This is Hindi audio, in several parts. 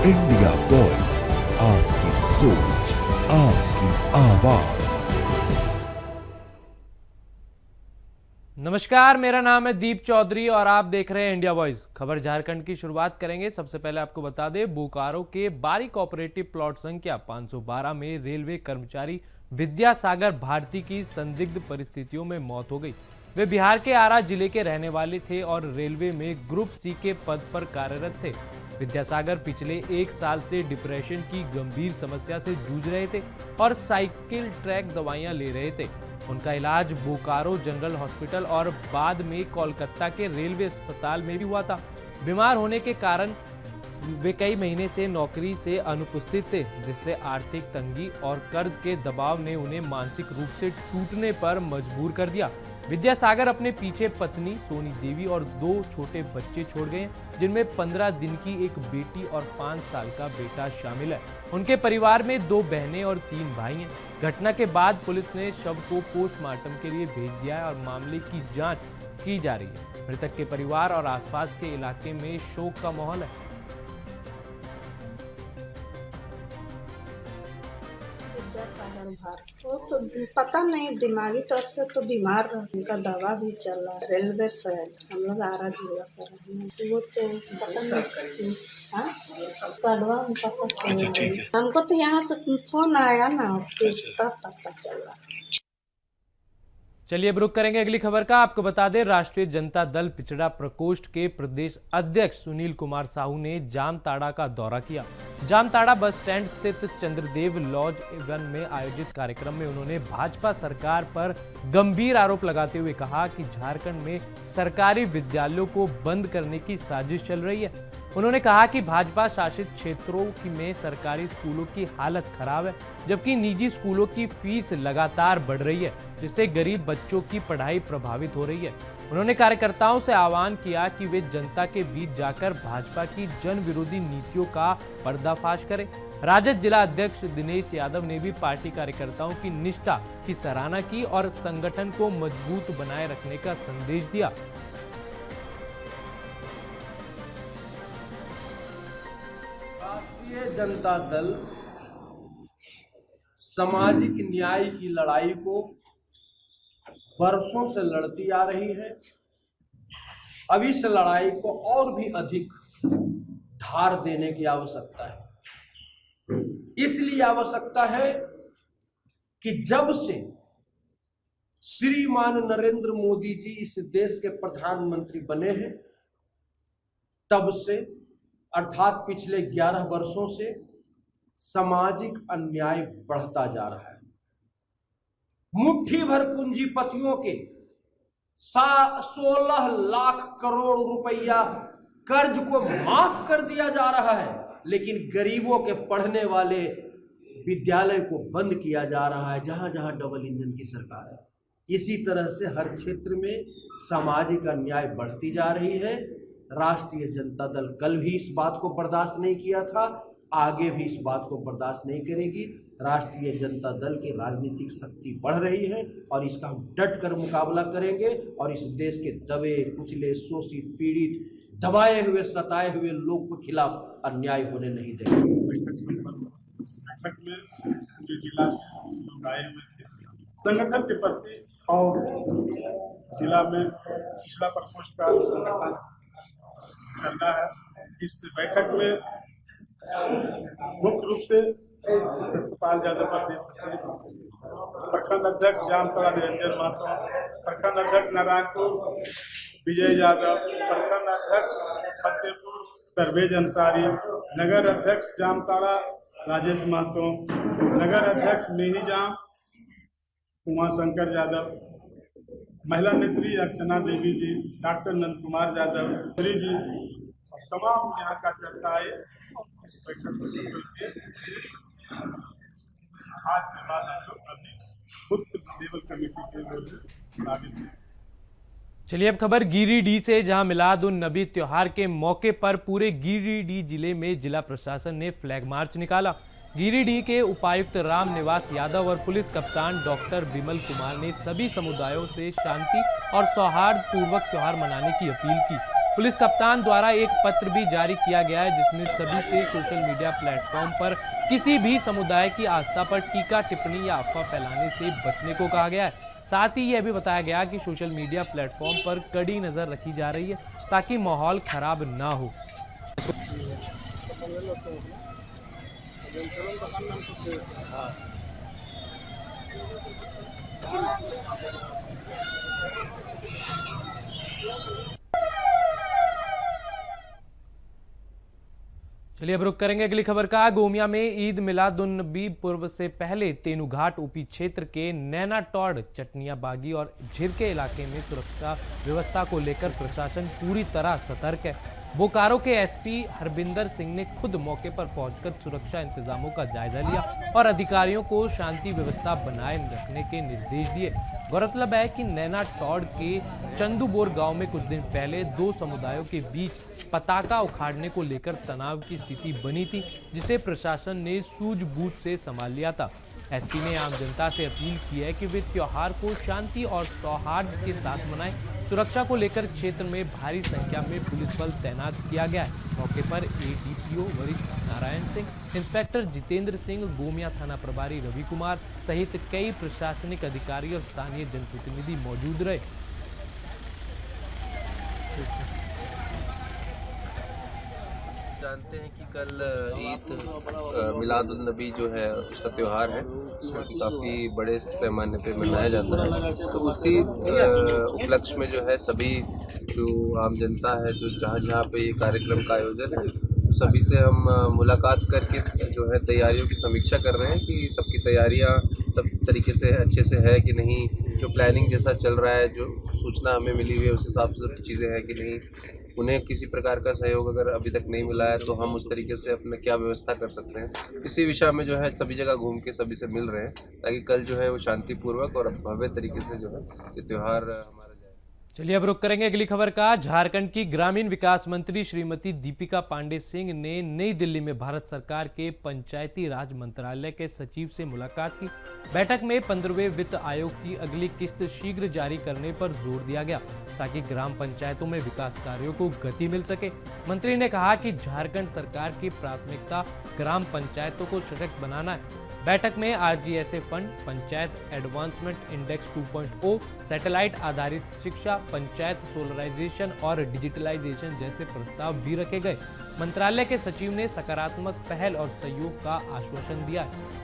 इंडिया वॉइस, आपकी सोच, आपकी आवाज। नमस्कार, मेरा नाम है दीप चौधरी और आप देख रहे हैं इंडिया वॉइस। खबर झारखंड की शुरुआत करेंगे। सबसे पहले आपको बता दें, बोकारो के बारी कोऑपरेटिव प्लॉट संख्या 512 में रेलवे कर्मचारी विद्यासागर भारती की संदिग्ध परिस्थितियों में मौत हो गई। वे बिहार के आरा जिले के रहने वाले थे और रेलवे में ग्रुप सी के पद पर कार्यरत थे। विद्यासागर पिछले 1 साल से डिप्रेशन की गंभीर समस्या से जूझ रहे थे और साइकिल ट्रैक दवाइयां ले रहे थे। उनका इलाज बोकारो जनरल हॉस्पिटल और बाद में कोलकाता के रेलवे अस्पताल में भी हुआ था। बीमार होने के कारण वे कई महीने से नौकरी से अनुपस्थित थे, जिससे आर्थिक तंगी और कर्ज के दबाव ने उन्हें मानसिक रूप से टूटने पर मजबूर कर दिया। विद्यासागर अपने पीछे पत्नी सोनी देवी और 2 छोटे बच्चे छोड़ गए, जिनमें 15 दिन की एक बेटी और 5 साल का बेटा शामिल है। उनके परिवार में 2 बहनें और 3 भाई हैं। घटना के बाद पुलिस ने शव को पोस्टमार्टम के लिए भेज दिया है और मामले की जांच की जा रही है। मृतक के परिवार और आसपास के इलाके में शोक का माहौल है। वो तो पता नहीं, दिमागी तौर से तो बीमार रहा, उनका दवा भी चल रहा। रेलवे से हम लोग आरा जिला कर रहे हैं, वो तो पता नहीं। हाँ, कड़वा पता चल, हमको तो यहाँ से फोन आया ना, तब पता चला। चलिए अब रुक करेंगे अगली खबर का। आपको बता दें, राष्ट्रीय जनता दल पिछड़ा प्रकोष्ठ के प्रदेश अध्यक्ष सुनील कुमार साहू ने जामताड़ा का दौरा किया। जामताड़ा बस स्टैंड स्थित चंद्रदेव लॉज 1 में आयोजित कार्यक्रम में उन्होंने भाजपा सरकार पर गंभीर आरोप लगाते हुए कहा कि झारखंड में सरकारी विद्यालयों को बंद करने की साजिश चल रही है। उन्होंने कहा कि भाजपा शासित क्षेत्रों में सरकारी स्कूलों की हालत खराब है, जबकि निजी स्कूलों की फीस लगातार बढ़ रही है, जिससे गरीब बच्चों की पढ़ाई प्रभावित हो रही है। उन्होंने कार्यकर्ताओं से आह्वान किया कि वे जनता के बीच जाकर भाजपा की जन विरोधी नीतियों का पर्दाफाश करें। राजद जिला अध्यक्ष दिनेश यादव ने भी पार्टी कार्यकर्ताओं की निष्ठा की सराहना की और संगठन को मजबूत बनाए रखने का संदेश दिया। राष्ट्रीय जनता दल सामाजिक न्याय की लड़ाई को वर्षों से लड़ती आ रही है। अब इस लड़ाई को और भी अधिक धार देने की आवश्यकता है। इसलिए आवश्यकता है कि जब से श्रीमान नरेंद्र मोदी जी इस देश के प्रधानमंत्री बने हैं, तब से अर्थात पिछले 11 वर्षों से सामाजिक अन्याय बढ़ता जा रहा है। मुट्ठी भर पूंजीपतियों के 16 लाख करोड़ रुपया कर्ज को माफ कर दिया जा रहा है, लेकिन गरीबों के पढ़ने वाले विद्यालय को बंद किया जा रहा है, जहां जहां डबल इंजन की सरकार है। इसी तरह से हर क्षेत्र में सामाजिक अन्याय बढ़ती जा रही है। राष्ट्रीय जनता दल कल भी इस बात को बर्दाश्त नहीं किया था, आगे भी इस बात को बर्दाश्त नहीं करेगी। राष्ट्रीय जनता दल की राजनीतिक शक्ति बढ़ रही है और इसका हम डट कर मुकाबला करेंगे और इस देश के दबे कुचले शोषित पीड़ित दबाए हुए सताए हुए लोग के खिलाफ अन्याय होने नहीं देंगे। बैठक में पूरे जिला से लोग आए हुए थे संगठन के प्रति और जिला में पिछड़ा प्रकोष्ठ का संगठन करना है। इस बैठक में मुख्य रूप से सत्यपाल यादव प्रदेश सचिव, प्रखंड अध्यक्ष जामताड़ा निरंजन महतो, प्रखंड अध्यक्ष नारायणपुर विजय यादव, प्रखंड अध्यक्ष फतेहपुर परवेज अंसारी, नगर अध्यक्ष जामताड़ा राजेश महतो, नगर अध्यक्ष मेहीजाम उमाशंकर यादव, महिला नेत्री अर्चना देवी जी, डॉक्टर नंद कुमार यादव जी, तमाम यहाँ का जनता आए इस बैठक को सफल किए। आज के बाद हम लोग अपनी खुद लेवल कमेटी के लोग। चलिए अब खबर गिरिडीह से, जहां मिलाद उन नबी त्योहार के मौके पर पूरे गिरिडीह जिले में जिला प्रशासन ने फ्लैग मार्च निकाला। गिरिडीह के उपायुक्त राम निवास यादव और पुलिस कप्तान डॉक्टर विमल कुमार ने सभी समुदायों से शांति और सौहार्दपूर्वक त्योहार मनाने की अपील की। पुलिस कप्तान द्वारा एक पत्र भी जारी किया गया है जिसमें सभी से सोशल मीडिया प्लेटफॉर्म पर किसी भी समुदाय की आस्था पर टीका टिप्पणी या अफवाह फैलाने से बचने को कहा गया है। साथ ही यह भी बताया गया कि सोशल मीडिया प्लेटफॉर्म पर कड़ी नजर रखी जा रही है ताकि माहौल खराब ना हो। चलिए अब रुक करेंगे अगली खबर का। गोमिया में ईद मिलादुन्नबी पूर्व से पहले तेनुघाट ऊपी क्षेत्र के नैनाटौड़, चटनिया बागी और झिरके इलाके में सुरक्षा व्यवस्था को लेकर प्रशासन पूरी तरह सतर्क है। बोकारो के एसपी हरबिंदर सिंह ने खुद मौके पर पहुंचकर सुरक्षा इंतजामों का जायजा लिया और अधिकारियों को शांति व्यवस्था बनाए रखने के निर्देश दिए। गौरतलब है कि नैनाटौड़ के चंदूबोर गांव में कुछ दिन पहले दो समुदायों के बीच पताका उखाड़ने को लेकर तनाव की स्थिति बनी थी, जिसे प्रशासन ने सूझबूझ से संभाल लिया था। एसपी ने आम जनता से अपील की है कि वे त्योहार को शांति और सौहार्द के साथ मनाएं। सुरक्षा को लेकर क्षेत्र में भारी संख्या में पुलिस बल तैनात किया गया है। मौके पर एडीपीओ वरिष्ठ नारायण सिंह, इंस्पेक्टर जितेंद्र सिंह, गोमिया थाना प्रभारी रवि कुमार सहित कई प्रशासनिक अधिकारी और स्थानीय जनप्रतिनिधि मौजूद रहे। जानते हैं कि कल ईद मिलादुन्नबी जो है उसका त्यौहार है, जो कि काफ़ी बड़े पैमाने पे मनाया जाता है। तो उसी उपलक्ष्य में जो है सभी जो आम जनता है जो जहाँ पे ये कार्यक्रम का आयोजन है, सभी से हम मुलाकात करके जो है तैयारियों की समीक्षा कर रहे हैं कि सबकी तैयारियाँ सब तरीके से अच्छे से है कि नहीं, जो प्लानिंग जैसा चल रहा है, जो सूचना हमें मिली हुई है उस हिसाब से सब चीज़ें हैं कि नहीं। उन्हें किसी प्रकार का सहयोग अगर अभी तक नहीं मिला है तो हम उस तरीके से अपने क्या व्यवस्था कर सकते हैं, इसी विषय में जो है सभी जगह घूम के सभी से मिल रहे हैं ताकि कल जो है वो शांतिपूर्वक और भव्य तरीके से जो है ये त्यौहार हमारा जाए। चलिए अब रुक करेंगे अगली खबर का। झारखंड की ग्रामीण विकास मंत्री श्रीमती दीपिका पांडे सिंह ने नई दिल्ली में भारत सरकार के पंचायती राज मंत्रालय के सचिव से मुलाकात की। बैठक में 15वें वित्त आयोग की अगली किस्त शीघ्र जारी करने पर जोर दिया गया ताकि ग्राम पंचायतों में विकास कार्यों को गति मिल सके। मंत्री ने कहा कि झारखंड सरकार की प्राथमिकता ग्राम पंचायतों को सशक्त बनाना है। बैठक में RGSA fund, panchayat advancement index 2.0, satellite आधारित शिक्षा, पंचायत सोलराइजेशन और डिजिटलाइजेशन जैसे प्रस्ताव भी रखे गए। मंत्रालय के सचिव ने सकारात्मक पहल और सहयोग का आश्वासन दिया है।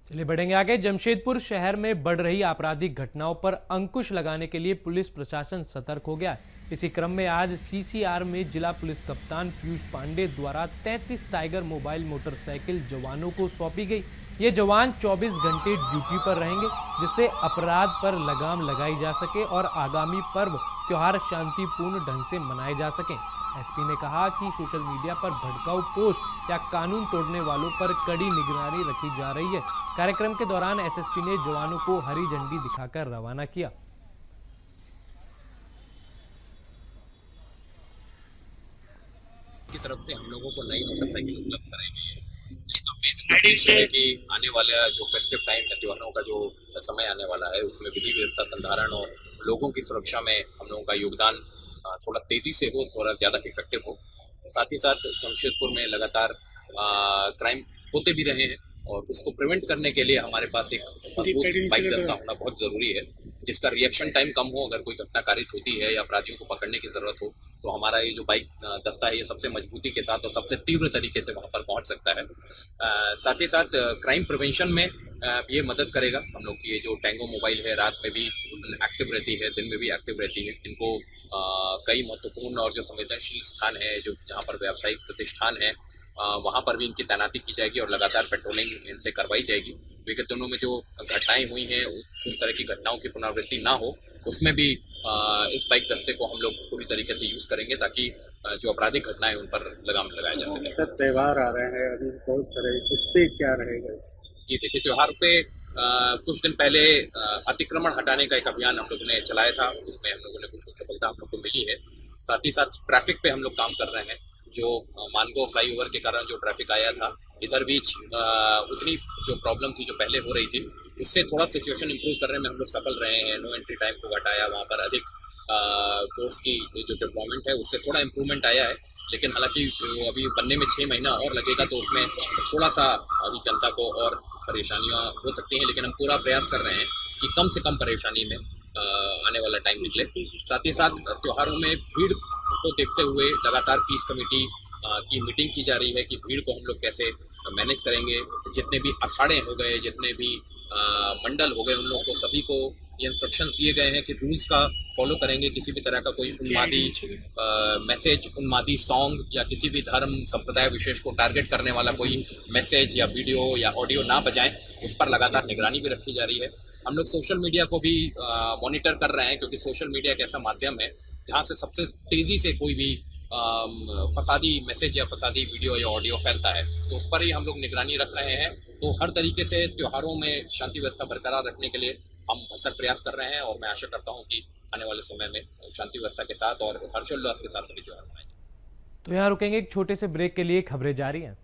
चलिए बढ़ेंगे आगे। जमशेदपुर शहर में बढ़ रही आपराधिक घटनाओं पर अंकुश लगाने के लिए पुलिस प्रशासन सतर्क हो गया है। इसी क्रम में आज सीसीआर में जिला पुलिस कप्तान पीयूष पांडे द्वारा 33 टाइगर मोबाइल मोटरसाइकिल जवानों को सौंपी गई। ये जवान 24 घंटे ड्यूटी पर रहेंगे, जिससे अपराध पर लगाम लगाई जा सके और आगामी पर्व त्योहार शांतिपूर्ण ढंग से मनाए जा सकें। एसपी ने कहा कि सोशल मीडिया पर भड़काऊ पोस्ट या कानून तोड़ने वालों पर कड़ी निगरानी रखी जा रही है। कार्यक्रम के दौरान एसएसपी ने जवानों को हरी झंडी दिखाकर रवाना किया। की तरफ से हम लोगों को नई मोटरसाइकिल उपलब्ध कराई गई है, जिसका मेन उद्देश्य है कि आने वाला जो फेस्टिव टाइम है, त्योहारों का जो समय आने वाला है, उसमें विधि व्यवस्था संधारण और लोगों की सुरक्षा में हम लोगों का योगदान थोड़ा तेजी से हो, थोड़ा ज्यादा इफेक्टिव हो। साथ ही साथ जमशेदपुर में लगातार क्राइम होते भी रहे हैं और उसको प्रिवेंट करने के लिए हमारे पास एक मजबूत बाइक दस्ता होना बहुत जरूरी है, जिसका रिएक्शन टाइम कम हो। अगर कोई घटना कारित होती है या अपराधियों को पकड़ने की जरूरत हो तो हमारा ये जो बाइक दस्ता है ये सबसे मजबूती के साथ और सबसे तीव्र तरीके से वहां पर पहुंच सकता है। साथ ही साथ क्राइम प्रिवेंशन में ये मदद करेगा। हम लोग की ये जो टैंगो मोबाइल है रात में भी एक्टिव रहती है, दिन में भी एक्टिव रहती है। इनको कई महत्वपूर्ण और जो संवेदनशील स्थान है, जो जहाँ पर व्यावसायिक प्रतिष्ठान है, वहां पर भी इनकी तैनाती की जाएगी और लगातार पेट्रोलिंग इनसे करवाई जाएगी। विगत दिनों में जो घटनाएं हुई हैं उस तरह की घटनाओं की पुनरावृत्ति ना हो, उसमें भी इस बाइक दस्ते को हम लोग पूरी तरीके से यूज करेंगे ताकि जो आपराधिक घटनाएं उन पर लगाम लगाया जा सके। सर त्योहार आ रहे हैं, अभी बहुत सारे, उस पे क्या रहेगा? जी देखिए, त्योहार पे कुछ दिन पहले अतिक्रमण हटाने का एक अभियान हम लोगों ने चलाया था, उसमें हम लोगों ने कुछ सफलता हम लोग को मिली है। साथ ही साथ ट्रैफिक पे हम लोग काम कर रहे हैं। जो मानगो फ्लाईओवर के कारण जो ट्रैफिक आया था, इधर बीच उतनी जो प्रॉब्लम थी जो पहले हो रही थी, उससे थोड़ा सिचुएशन इंप्रूव करने में हम लोग सफल रहे हैं। नो एंट्री टाइम को घटाया, वहाँ पर अधिक फोर्स की जो डिप्लॉयमेंट है उससे थोड़ा इम्प्रूवमेंट आया है। लेकिन हालांकि वो अभी बनने में 6 महीना और लगेगा, तो उसमें थोड़ा सा अभी जनता को और परेशानियां हो सकती हैं। लेकिन हम पूरा प्रयास कर रहे हैं कि कम से कम परेशानी में आने वाला टाइम निकले। साथ ही साथ त्योहारों में भीड़ को देखते हुए लगातार पीस कमेटी की मीटिंग की जा रही है कि भीड़ को हम लोग कैसे मैनेज करेंगे। जितने भी अखाड़े हो गए, जितने भी मंडल हो गए, उन लोगों को सभी को ये इंस्ट्रक्शंस दिए गए हैं कि रूल्स का फॉलो करेंगे। किसी भी तरह का कोई उन्मादी मैसेज, उन्मादी सॉन्ग या किसी भी धर्म संप्रदाय विशेष को टारगेट करने वाला कोई मैसेज या वीडियो या ऑडियो ना बजाएं, उस पर लगातार निगरानी भी रखी जा रही है। हम लोग सोशल मीडिया को भी मॉनिटर कर रहे हैं, क्योंकि सोशल मीडिया एक ऐसा माध्यम है जहाँ से सबसे तेजी से कोई भी फसादी मैसेज या फसादी वीडियो या ऑडियो फैलता है, तो उस पर ही हम लोग निगरानी रख रहे हैं। तो हर तरीके से त्योहारों में शांति व्यवस्था बरकरार रखने के लिए हम भरसक प्रयास कर रहे हैं, और मैं आशा करता हूं कि आने वाले समय में शांति व्यवस्था के साथ और हर्षोल्लास के साथ सभी त्योहार मनाएंगे। तो यहाँ रुकेंगे एक छोटे से ब्रेक के लिए, खबरें जारी हैं।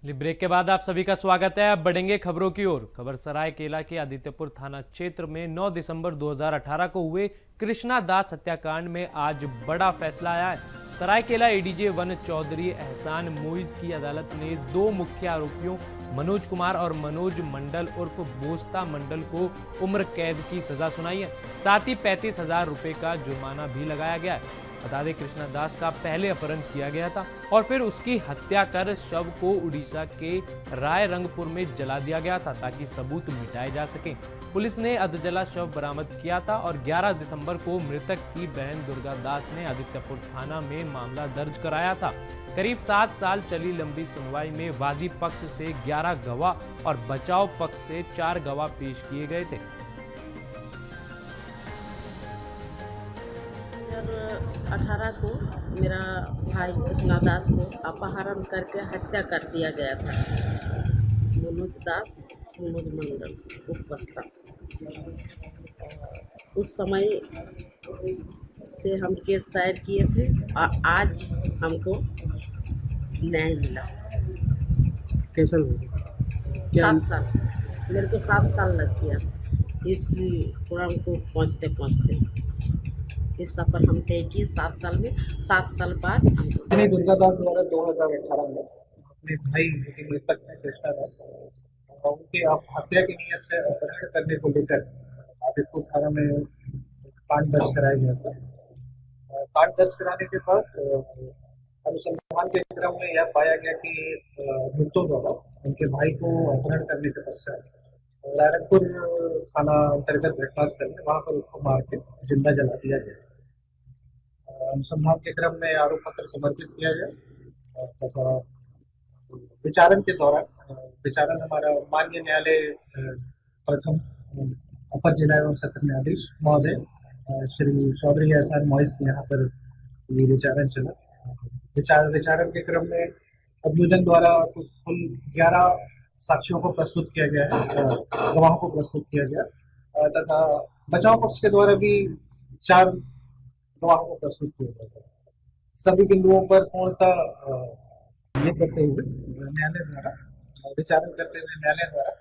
ब्रेक के बाद आप सभी का स्वागत है। अब बढ़ेंगे खबरों की ओर। खबर सरायकेला के आदित्यपुर थाना क्षेत्र में 9 दिसंबर 2018 को हुए कृष्णा दास हत्याकांड में आज बड़ा फैसला आया है। सरायकेला एडीजे वन चौधरी एहसान मोइज की अदालत ने 2 मुख्य आरोपियों मनोज कुमार और मनोज मंडल उर्फ बोस्ता मंडल को उम्र कैद की सजा सुनाई है। साथ ही 35,000 रुपए का जुर्माना भी लगाया गया है। बता दें, कृष्णा दास का पहले अपहरण किया गया था और फिर उसकी हत्या कर शव को उड़ीसा के रायरंगपुर में जला दिया गया था ताकि सबूत मिटाए जा सके। पुलिस ने अधजला शव बरामद किया था और 11 दिसंबर को मृतक की बहन दुर्गा दास ने आदित्यपुर थाना में मामला दर्ज कराया था। करीब 7 साल चली लंबी सुनवाई में वादी पक्ष से 11 गवाह और बचाव पक्ष से 4 गवाह पेश किए गए थे। 2018 को मेरा भाई कृष्णा दास को अपहरण करके हत्या कर दिया गया था। मनोज दास, मनोज मंडल उपस्था। उस समय से हम केस दायर किए थे और आज हमको न्याय मिला। कैसा 7 साल, मेरे को 7 साल लग गया इस कुरान को पहुँचते। इस सफर हम तय किए 7 साल में। 7 साल बाद दुर्गा दास द्वारा 2018 में अपने भाई जो कि मृतक है कृष्णा दास, उनके हत्या की नियत से अपहरण करने को लेकर आदित्यपुर थाना में कांड दर्ज कराया गया था। कांड दर्ज कराने के बाद अनुसंधान के क्रम में यह पाया गया कि अभियुक्तों द्वारा उनके भाई को अपहरण करने के पश्चात रायरंगपुर थाना अंतर्गत घटनास्थल में वहां पर उसको मार के जिंदा जला दिया गया। अनुसंधान के क्रम में आरोप पत्र समर्पित किया गया तथा विचारण के दौरान विचारण हमारा माननीय न्यायालय प्रथम अपर जिला एवं सत्र न्यायाधीश महोदय श्री चौधरी एहसान मोइज के यहाँ पर ये विचारण चला। विचारण के क्रम में अभियोजन द्वारा कुल 11 साक्ष्यों को प्रस्तुत किया गया है, गवाहों को प्रस्तुत किया गया तथा बचाव पक्ष के द्वारा भी 4 गवाहों को प्रस्तुत किया गया। सभी बिंदुओं पर पूर्णतः ये करते हुए न्यायालय द्वारा विचारण करते हुए न्यायालय द्वारा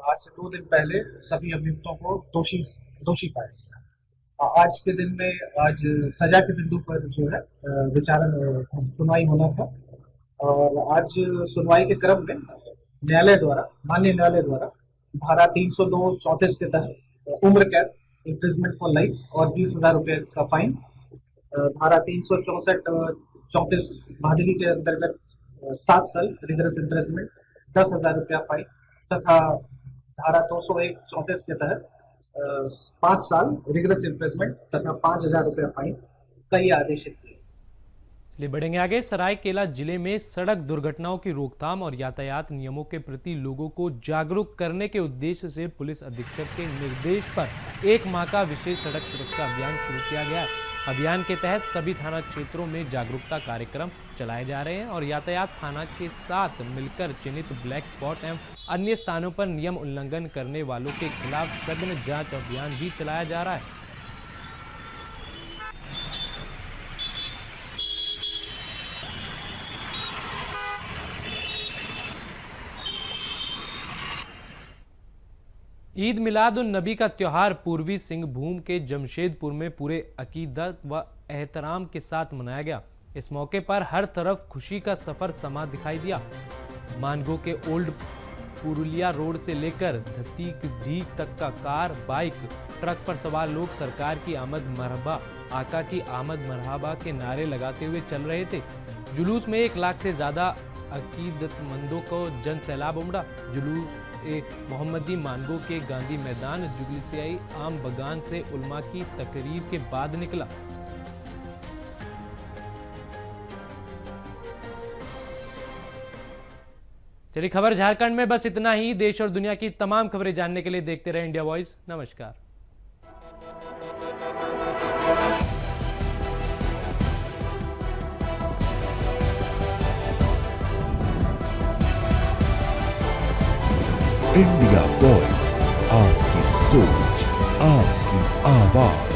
आज से 2 दिन पहले सभी अभियुक्तों को दोषी पाया गया। आज के दिन में आज सजा के बिंदु पर जो है विचारण सुनवाई होना था और आज सुनवाई के क्रम में न्यायालय द्वारा माननीय न्यायालय द्वारा धारा 302(34) के तहत उम्र कैद, इम्प्रिजमेंट फॉर लाइफ और 20,000 रुपये का फाइन, धारा 364(34) भादवी के अंतर्गत 7 साल रिगरस इम्प्रिजमेंट, 10,000 रुपया फाइन तथा धारा 201(34) के तहत 5 साल रिगरस इम्प्रिजमेंट तथा 5,000 रुपया फाइन का ये आदेशित किया। बढ़ेंगे आगे। सरायकेला जिले में सड़क दुर्घटनाओं की रोकथाम और यातायात नियमों के प्रति लोगों को जागरूक करने के उद्देश्य से पुलिस अधीक्षक के निर्देश पर 1 माह का विशेष सड़क सुरक्षा अभियान शुरू किया गया है। अभियान के तहत सभी थाना क्षेत्रों में जागरूकता कार्यक्रम चलाए जा रहे हैं और यातायात थाना के साथ मिलकर चिन्हित ब्लैक स्पॉट एवं अन्य स्थानों पर नियम उल्लंघन करने वालों के खिलाफ सघन जांच अभियान भी चलाया जा रहा है। ईद मिलाद उन नबी का त्योहार पूर्वी सिंहभूम के जमशेदपुर में पूरे अकीदत व एहतराम के साथ मनाया गया। इस मौके पर हर तरफ खुशी का सफर समा दिखाई दिया। मानगो के ओल्ड पुरुलिया रोड से लेकर धतीक ढीक तक का कार, बाइक, ट्रक पर सवार लोग सरकार की आमद मरहबा, आका की आमद मरहबा के नारे लगाते हुए चल रहे थे। जुलूस में 1 लाख से ज्यादा अकीदतमंदों को जन सैलाब उमड़ा। जुलूस मोहम्मदी मानगो के गांधी मैदान जुगलिसियाई आम बगान से उलमा की तकरीर के बाद निकला। चलिए खबर झारखंड में बस इतना ही। देश और दुनिया की तमाम खबरें जानने के लिए देखते रहे इंडिया वॉइस। नमस्कार। इंडिया वॉइस, आपकी सोच, आपकी आवाज।